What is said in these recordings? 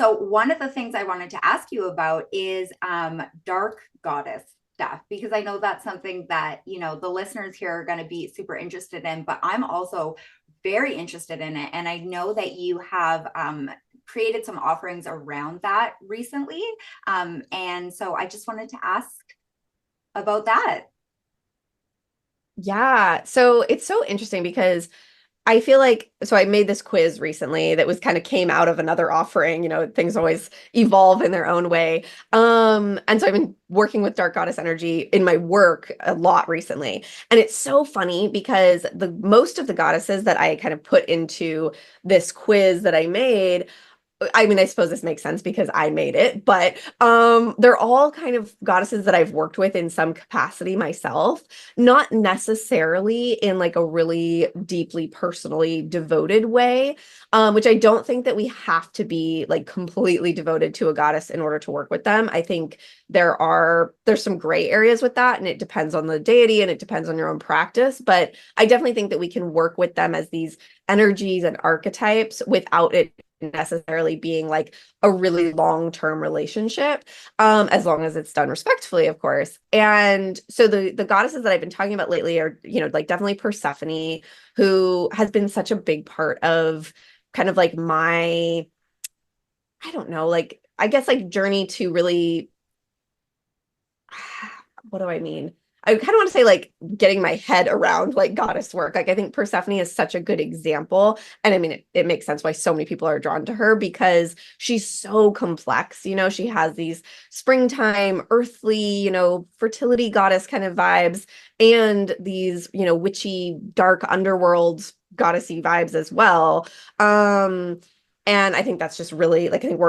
So one of the things I wanted to ask you about is dark goddess stuff, because I know that's something that, the listeners here are going to be super interested in, but I'm also very interested in it. And I know that you have created some offerings around that recently. And so I just wanted to ask about that. Yeah. So it's so interesting because I feel like, so I made this quiz recently that was kind of came out of another offering, things always evolve in their own way. And so I've been working with Dark Goddess energy in my work a lot recently. And it's so funny because the most of the goddesses that I kind of put into this quiz that I made, I mean, I suppose this makes sense because I made it, but they're all kind of goddesses that I've worked with in some capacity myself, not necessarily in like a really deeply personally devoted way, which I don't think that we have to be like completely devoted to a goddess in order to work with them. I think there's some gray areas with that, and it depends on the deity and it depends on your own practice, but I definitely think that we can work with them as these energies and archetypes without it necessarily being like a really long-term relationship, as long as it's done respectfully, of course. And so the goddesses that I've been talking about lately are, like definitely Persephone, who has been such a big part of kind of like my, I don't know, like I guess like journey to really, what do I mean? I kind of want to say like getting my head around like goddess work. Like I think Persephone is such a good example. And I mean, it makes sense why so many people are drawn to her because she's so complex. She has these springtime, earthly, fertility goddess kind of vibes and these, witchy, dark underworld goddessy vibes as well. And I think that's just really like, I think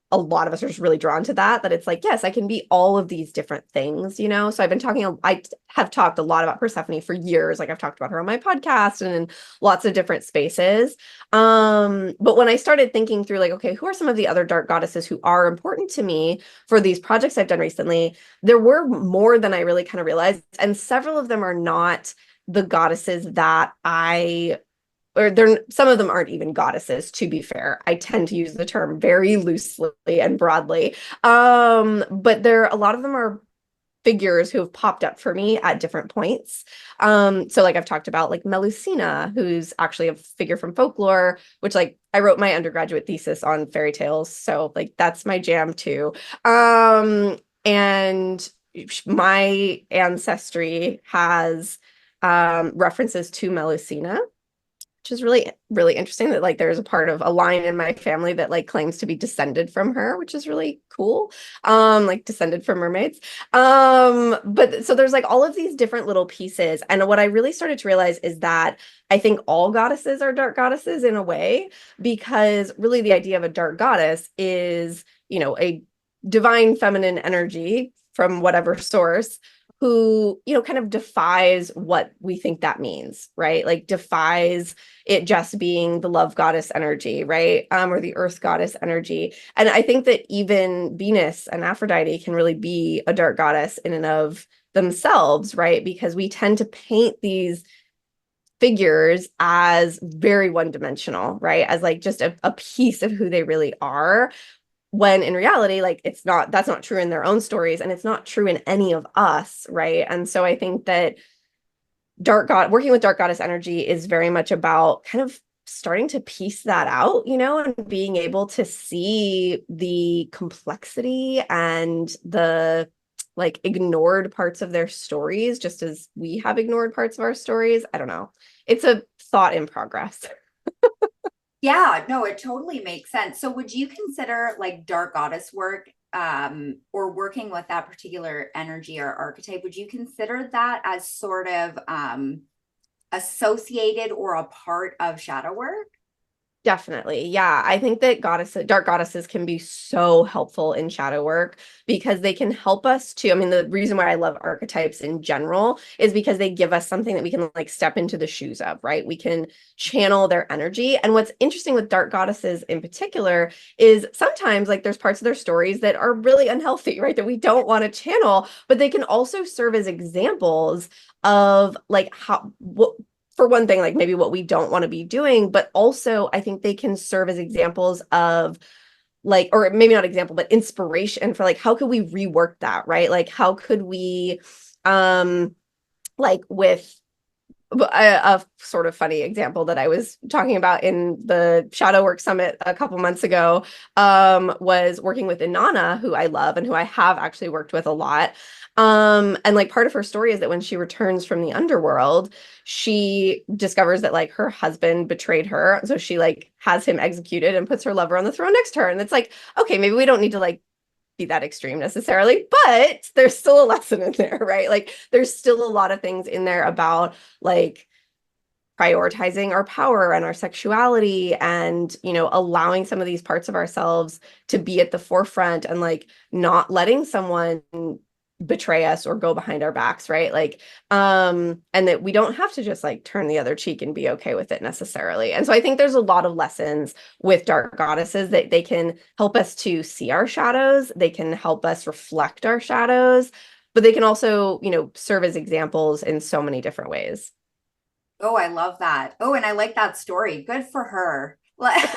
a lot of us are just really drawn to that it's like, yes, I can be all of these different things. So I have talked a lot about Persephone for years. Like I've talked about her on my podcast and in lots of different spaces. But when I started thinking through like, okay, who are some of the other dark goddesses who are important to me for these projects I've done recently, there were more than I really kind of realized. And several of them are not the goddesses that or they're some of them aren't even goddesses, to be fair. I tend to use the term very loosely and broadly. But a lot of them are figures who have popped up for me at different points. So like I've talked about like Melusina, who's actually a figure from folklore, which like I wrote my undergraduate thesis on fairy tales. So like that's my jam too. And my ancestry has references to Melusina, which is really, really interesting that like there's a part of a line in my family that like claims to be descended from her, which is really cool. Like descended from mermaids. But so there's like all of these different little pieces. And what I really started to realize is that I think all goddesses are dark goddesses in a way, because really the idea of a dark goddess is, a divine feminine energy from whatever source who, kind of defies what we think that means, right? Like defies it just being the love goddess energy, right? Or the earth goddess energy. And I think that even Venus and Aphrodite can really be a dark goddess in and of themselves, right? Because we tend to paint these figures as very one-dimensional, right? As like just a piece of who they really are, when in reality, like that's not true in their own stories, and it's not true in any of us, right? And so I think that working with dark goddess energy is very much about kind of starting to piece that out, and being able to see the complexity and the like ignored parts of their stories, just as we have ignored parts of our stories. I don't know. It's a thought in progress. Yeah, no, it totally makes sense. So would you consider like dark goddess work or working with that particular energy or archetype, would you consider that as sort of associated or a part of shadow work? Definitely. Yeah. I think that dark goddesses can be so helpful in shadow work because they can help us to, I mean, the reason why I love archetypes in general is because they give us something that we can like step into the shoes of, right? We can channel their energy. And what's interesting with dark goddesses in particular is sometimes like there's parts of their stories that are really unhealthy, right? That we don't want to channel, but they can also serve as examples of like what for one thing, like maybe what we don't want to be doing, but also I think they can serve as examples of like, or maybe not example, but inspiration for like, how could we rework that, right? Like, how could we, like with a sort of funny example that I was talking about in the Shadow Work Summit a couple months ago, was working with Inanna, who I love and who I have actually worked with a lot. And like part of her story is that when she returns from the underworld, she discovers that like her husband betrayed her. So she like has him executed and puts her lover on the throne next to her. And it's like, okay, maybe we don't need to like be that extreme necessarily, but there's still a lesson in there, right? Like there's still a lot of things in there about like prioritizing our power and our sexuality and, you know, allowing some of these parts of ourselves to be at the forefront and like not letting someone betray us or go behind our backs, right? Like and that we don't have to just like turn the other cheek and be okay with it necessarily. And so I think there's a lot of lessons with dark goddesses that they can help us to see our shadows, they can help us reflect our shadows, but they can also, you know, serve as examples in so many different ways. Oh, I love that. Oh, and I like that story. Good for her. Right.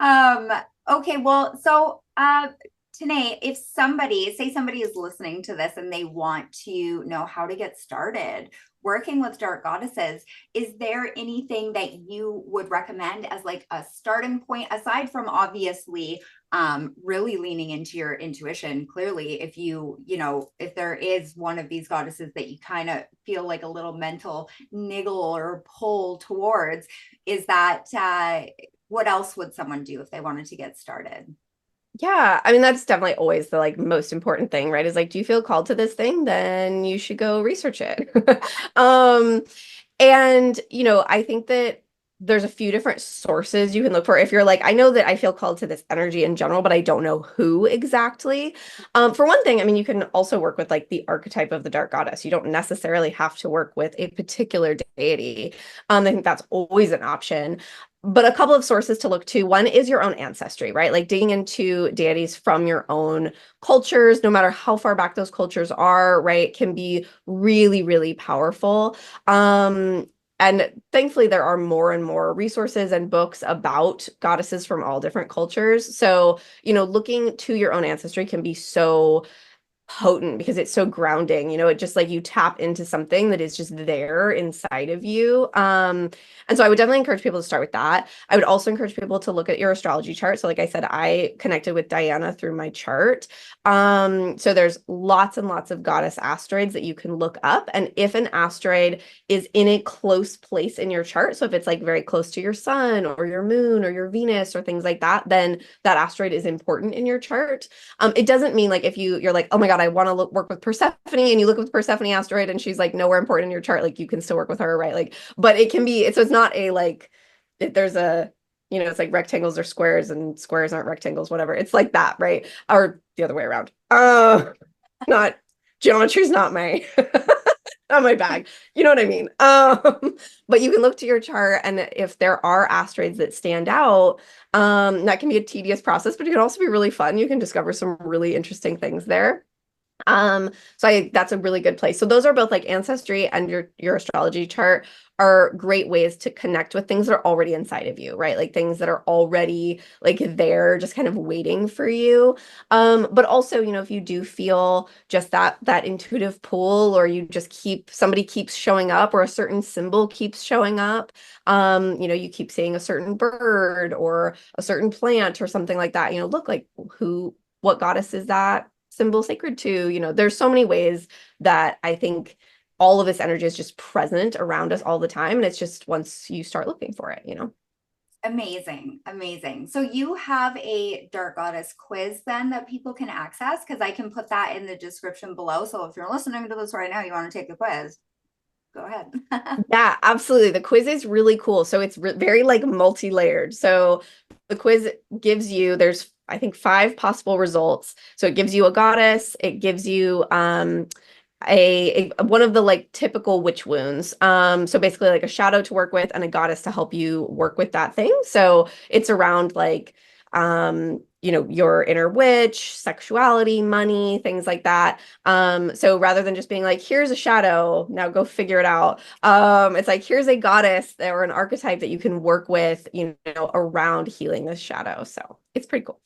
um, okay, well, so Tenae, if somebody, say somebody is listening to this and they want to know how to get started working with dark goddesses, is there anything that you would recommend as like a starting point, aside from obviously really leaning into your intuition? Clearly, if you know, if there is one of these goddesses that you kind of feel like a little mental niggle or pull towards, is that what else would someone do if they wanted to get started? Yeah, I mean that's definitely always the like most important thing, right? Is like, do you feel called to this thing? Then you should go research it. Um, and you know, I think that there's a few different sources you can look for if you're like, I know that I feel called to this energy in general, but I don't know who exactly. For one thing, I mean, you can also work with like the archetype of the dark goddess. You don't necessarily have to work with a particular deity. I think that's always an option. But a couple of sources to look to. One is your own ancestry, right? Like digging into deities from your own cultures, no matter how far back those cultures are, right, can be really, really powerful. And thankfully, there are more and more resources and books about goddesses from all different cultures. So, you know, looking to your own ancestry can be so potent because it's so grounding, you know, it just like you tap into something that is just there inside of you. And so I would definitely encourage people to start with that. I would also encourage people to look at your astrology chart. So like I said, I connected with Diana through my chart. So there's lots and lots of goddess asteroids that you can look up. And if an asteroid is in a close place in your chart, so if it's like very close to your sun or your moon or your Venus or things like that, then that asteroid is important in your chart. It doesn't mean like if you're like, oh my God, I want to work with Persephone, and you look with Persephone asteroid and she's like nowhere important in your chart, like you can still work with her, right? Like, but it can be, so it's not a like, there's a, you know, it's like rectangles or squares and squares aren't rectangles, whatever. It's like that, right? Or the other way around. Not geometry's not my not my bag. You know what I mean? But you can look to your chart, and if there are asteroids that stand out, that can be a tedious process, but it can also be really fun. You can discover some really interesting things there. That's a really good place. So those are both like ancestry and your astrology chart are great ways to connect with things that are already inside of you, right? Like things that are already like there, just kind of waiting for you. But also, you know, if you do feel just that intuitive pull, or you just somebody keeps showing up, or a certain symbol keeps showing up, you know, you keep seeing a certain bird or a certain plant or something like that, you know, look like what goddess is that symbol sacred to? You know, there's so many ways that I think all of this energy is just present around us all the time. And it's just once you start looking for it, you know. Amazing, amazing. So you have a dark goddess quiz then that people can access, because I can put that in the description below. So if you're listening to this right now, you want to take the quiz, go ahead. Yeah, absolutely. The quiz is really cool. So it's very like multi-layered. So the quiz gives you, there's I think 5 possible results. So it gives you a goddess, it gives you one of the like typical witch wounds. So basically like a shadow to work with and a goddess to help you work with that thing. So it's around like your inner witch, sexuality, money, things like that. So rather than just being like, here's a shadow, now go figure it out. It's like, here's a goddess or an archetype that you can work with, around healing this shadow. So it's pretty cool.